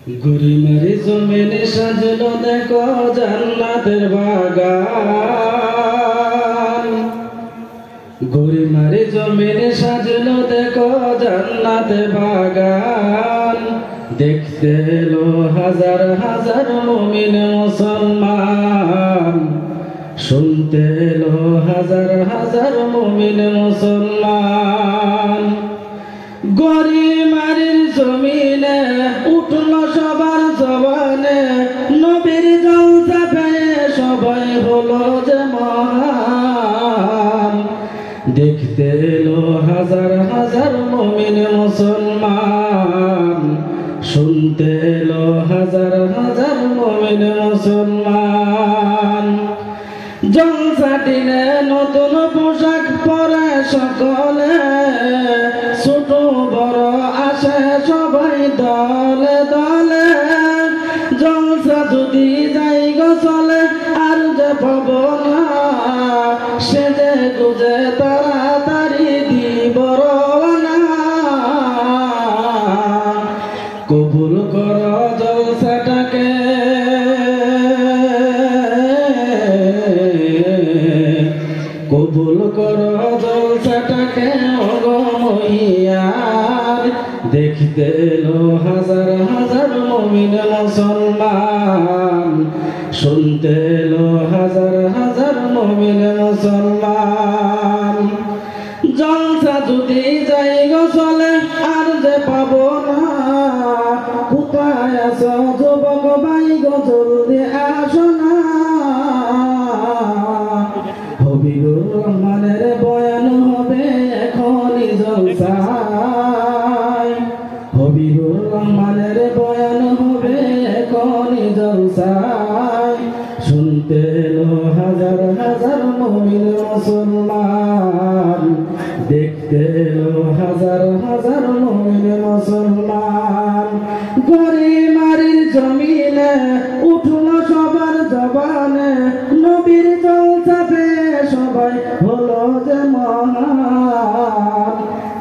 গরিমারি জমিনে সাজলো দেখো জান্নাতের বাগান। গরিমারি জমিনে সাজলো দেখো জান্নাতের বাগান। দেখতে এলো হাজার হাজার মুমিন মুসলমান, শুনতে এলো হাজার হাজার মুমিন মুসলমান। গরিমারির জমিনে উঠলো সবার জবানে, নবীর জলসা পেয়ে সবাই হলো যে মহান। দেখতে এলো হাজার হাজার মুমিন মুসলমান, শুনতে এলো হাজার হাজার মুমিন মুসলমান। জলসা দিনে নতুন পোশাক পরে সকলে, ছোট বড় আসে সবাই দলে দলে। জলসা যদি যাই গো চলে আর যে পাব না, সেজে গুজে তাড়াতাড়ি দিব রওনা। কবুল কর জলসাটাকে, কবুল কর জলসাটাকে ওগো মহিয়ার। দেখতে এলো হাজার হাজার মুমিন মুসলমান, শুনতে এলো হাজার হাজার মুমিন মুসলমান। জলসা যদি যাই গো চলে আর যে পাব না, কোথায় আছো যুবক ভাই গো জলদি আসো না। হবিবুর রহমানের বয়ান হবে এখনই জলসায়। হবিবুর রহমানের বয়ান হবে এখনই জলসায়। শুনতে এলো হাজার হাজার মুমিন মুসলমান, দেখতে এলো হাজার হাজার মুমিন মুসলমান। গরিমারির জমিনে উঠলো সবার জবানে, নবীর জলসা পেয়ে সবাই হলো যে মহান।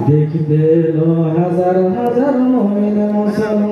দেখতে এলো হাজার হাজার মুমিন মুসলমান।